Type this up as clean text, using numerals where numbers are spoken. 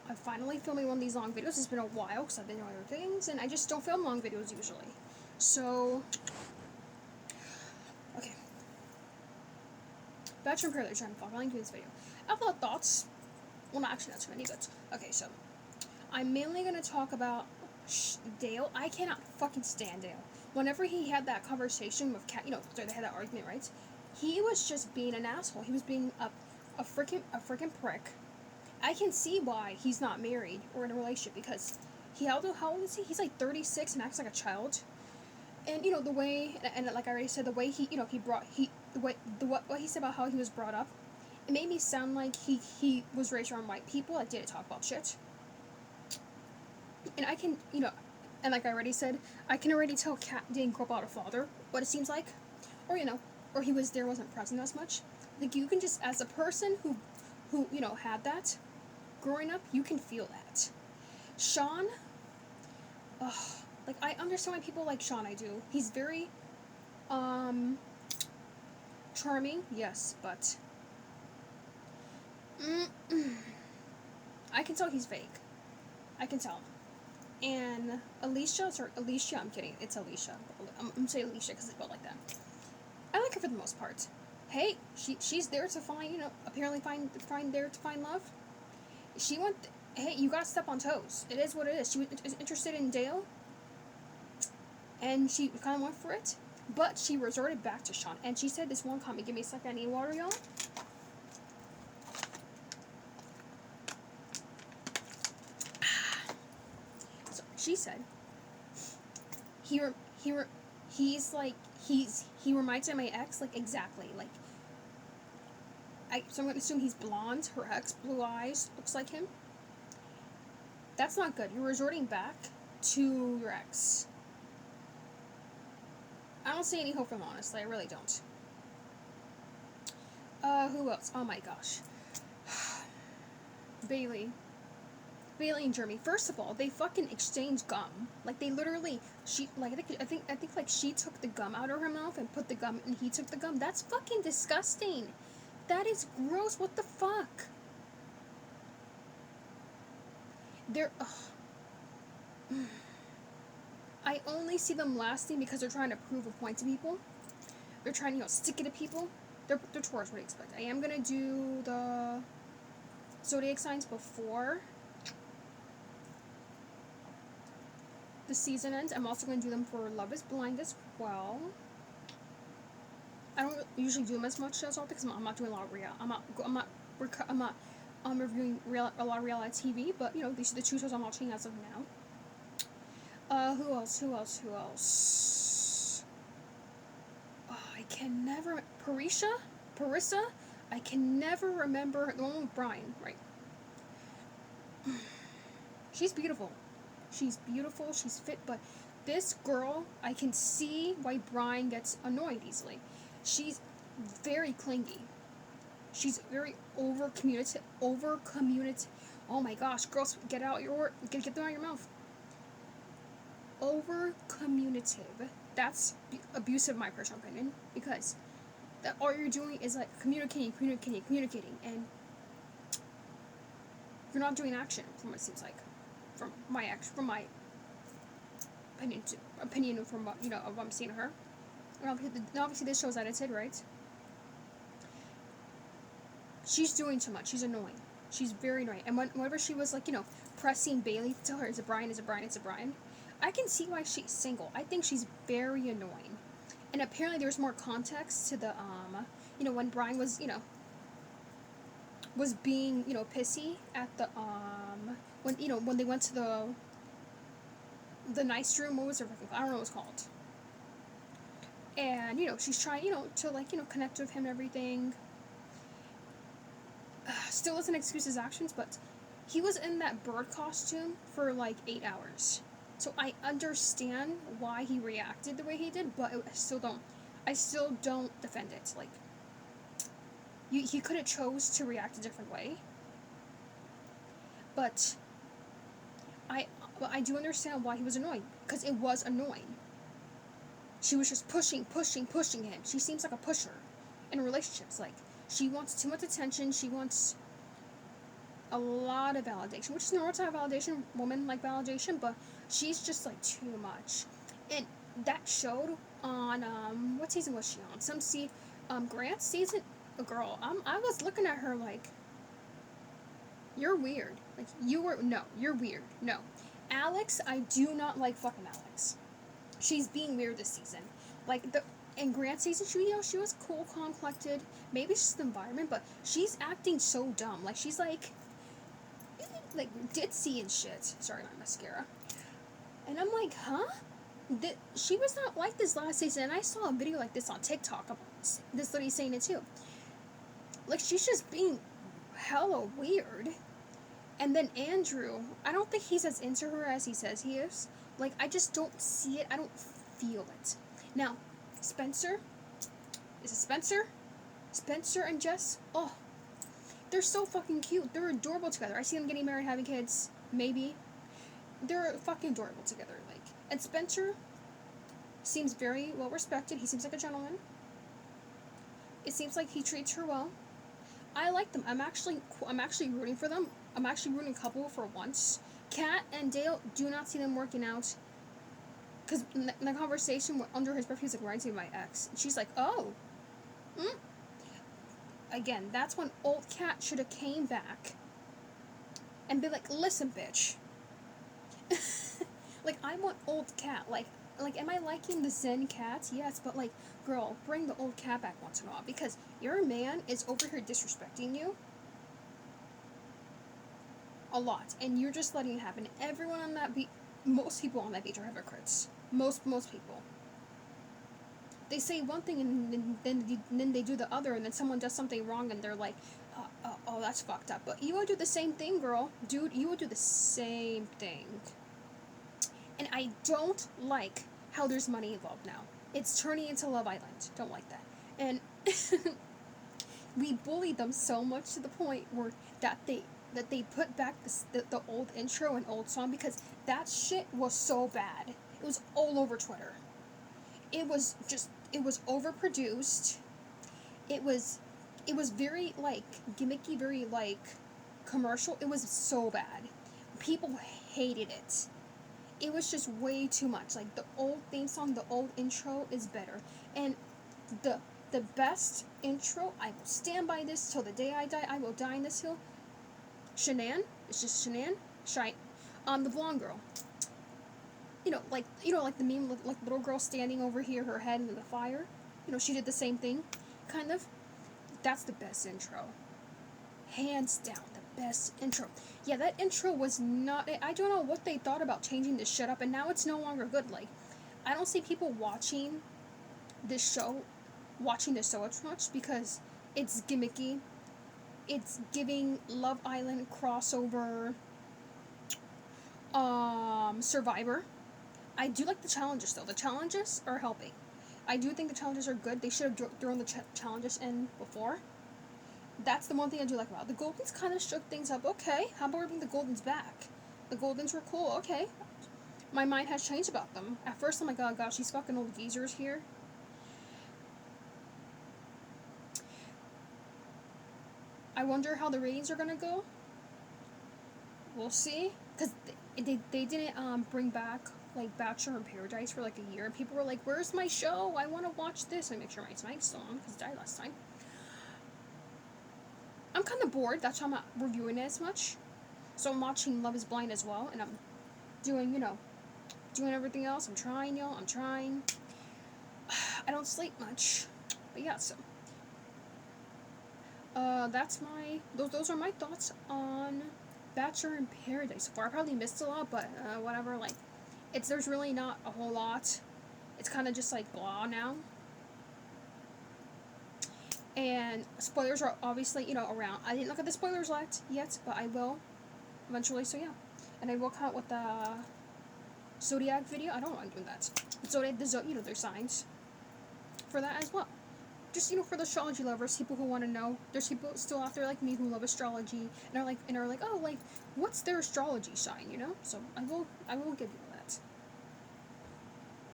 I'm finally filming one of these long videos. It's been a while because I've been doing other things, and I just don't film long videos usually. So, okay. Bachelor Privilege, I'm finally doing this video. I have a lot of thoughts. Well, not actually not too many, but okay, so. I'm mainly going to talk about Dale. I cannot fucking stand Dale. Whenever he had that conversation with Kat, they had that argument, right? He was just being an asshole. He was being a freaking prick. I can see why he's not married or in a relationship because how old is he? He's like 36 and acts like a child. And the way and like I already said, the way what he said about how he was brought up, it made me sound like he was raised around white people that didn't talk about shit. And I can, and like I already said, I can already tell Kat didn't grow up without a father, what it seems like. Or, or he wasn't present as much. Like, you can just, as a person who had that growing up, you can feel that. Sean, like, I understand why people like Sean, I do. He's very, charming, yes, but, I can tell he's fake. I can tell. And Alicia, I'm kidding, it's Alicia. I'm gonna say Alicia because it's spelled like that. I like her for the most part. Hey, she's there to find, apparently find love. Hey, you gotta step on toes. It is what it is. She was interested in Dale, and she kind of went for it, but she resorted back to Sean, and she said this one comment, give me a second, I need water, y'all. She said he reminds me of my ex, like, exactly, like, so I'm gonna assume he's blonde, her ex, blue eyes, looks like him. That's not good. You're resorting back to your ex. I don't see any hope for him, honestly, I really don't. Who else? Oh my gosh. Bailey and Jeremy. First of all, they fucking exchanged gum. Like, they literally, I think like she took the gum out of her mouth and put the gum, and he took the gum. That's fucking disgusting. That is gross. What the fuck? I only see them lasting because they're trying to prove a point to people. They're trying to, stick it to people. They're Taurus, what do you expect? I am gonna do the zodiac signs before the season ends. I'm also going to do them for Love is Blind as well. I don't usually do them as much as all because I'm not doing a lot of reviewing a lot of reality TV, but these are the 2 shows I'm watching as of now. Who else? I can never Parissa. I can never remember the one with Brian. Right? She's beautiful. She's fit, but this girl, I can see why Brian gets annoyed easily. She's very clingy. She's very over communicative. Oh my gosh, girls, get them out of your mouth. Over communicative. That's abusive, in my personal opinion, because that all you're doing is like communicating, and you're not doing action. From what it seems like, from my opinion from what of what I'm seeing of her. And obviously this show's edited, right? She's doing too much. She's annoying. She's very annoying. And whenever she was like, pressing Bailey to tell her it's a Brian, I can see why she's single. I think she's very annoying. And apparently there's more context to the when Brian was was being pissy at the when they went to the nice room. What was it? I don't know what it's called. And she's trying to like connect with him and everything. Still doesn't excuse his actions, but he was in that bird costume for like 8 hours. So I understand why he reacted the way he did, but I still don't defend it. Like, he could have chose to react a different way. But I do understand why he was annoyed, because it was annoying. She was just pushing him. She seems like a pusher in relationships. Like, she wants too much attention. She wants a lot of validation, which is normal to have validation. Women like validation, but she's just like too much, and that showed on what season was she on? Grant's season. A girl. I was looking at her like, you're weird. Like you're weird. No, Alex, I do not like fucking Alex. She's being weird this season. Like the in Grant's season, she was cool, calm, collected. Maybe it's just the environment, but she's acting so dumb. Like she's like ditzy and shit. Sorry, my mascara. And I'm like, huh? She was not like this last season. And I saw a video like this on TikTok about this lady saying it too. Like she's just being hella weird. And then Andrew, I don't think he's as into her as he says he is. Like I just don't see it. I don't feel it. Now, Spencer. Is it Spencer? Spencer and Jess. Oh, they're so fucking cute. They're adorable together. I see them getting married, having kids. Maybe. They're fucking adorable together. Like, and Spencer seems very well respected. He seems like a gentleman. It seems like he treats her well. I like them. I'm actually rooting for them. I'm actually rooting a couple for once. Kat and Dale, do not see them working out. Because in the conversation under his breath, he's like, reminds me of my ex. And she's like, oh. Again, that's when old Kat should have came back and be like, listen, bitch. Like, I want old Kat. Like, am I liking the Zen cats? Yes, but like, girl, bring the old cat back once in a while because your man is over here disrespecting you a lot, and you're just letting it happen. Everyone on that beach, most people on that beach are hypocrites. Most people. They say one thing and then they do the other, and then someone does something wrong, and they're like, oh, that's fucked up. But you would do the same thing, girl, dude. You would do the same thing. And I don't like how there's money involved now. It's turning into Love Island. Don't like that. And we bullied them so much to the point where that they put back the old intro and old song because that shit was so bad. It was all over Twitter. It was overproduced. It was very like gimmicky, very like commercial. It was so bad. People hated it. It was just way too much. Like the old theme song, the old intro is better. And the best intro, I will stand by this till the day I die. I will die in this hill. Shanann, it's just Shanann, the blonde girl. Like the meme, like little girl standing over here, her head in the fire. She did the same thing, kind of. That's the best intro, hands down, the best intro. Yeah, that intro was not. I don't know what they thought about changing this shit up, and now it's no longer good. Like, I don't see people watching this show as much because it's gimmicky. It's giving Love Island crossover. Survivor. I do like the challenges though. The challenges are helping. I do think the challenges are good. They should have thrown the challenges in before. That's the one thing I do like about it. The Goldens kind of shook things up. Okay, how about we bring the Goldens back? The Goldens were cool. Okay, my mind has changed about them. At first, I'm like, oh gosh, these fucking old geezers here. I wonder how the ratings are gonna go. We'll see, because they didn't bring back like Bachelor in Paradise for like a year, and people were like, "Where's my show? I want to watch this." I make sure my mic's still on because it died last time. I'm kind of bored. That's why I'm not reviewing it as much. So I'm watching Love Is Blind as well, and I'm doing doing everything else. I'm trying, y'all. I'm trying. I don't sleep much, but yeah. So that's my those are my thoughts on Bachelor in Paradise so far. I probably missed a lot, but whatever. Like, there's really not a whole lot. It's kind of just like blah now. And spoilers are obviously around. I didn't look at the spoilers yet, but I will eventually. So yeah, and I will come out with the Zodiac video. I don't know why I'm doing that. Zodiac, there's signs for that as well. Just for the astrology lovers, people who want to know. There's people still out there like me who love astrology and are like, oh, like, what's their astrology sign? So I will give you one.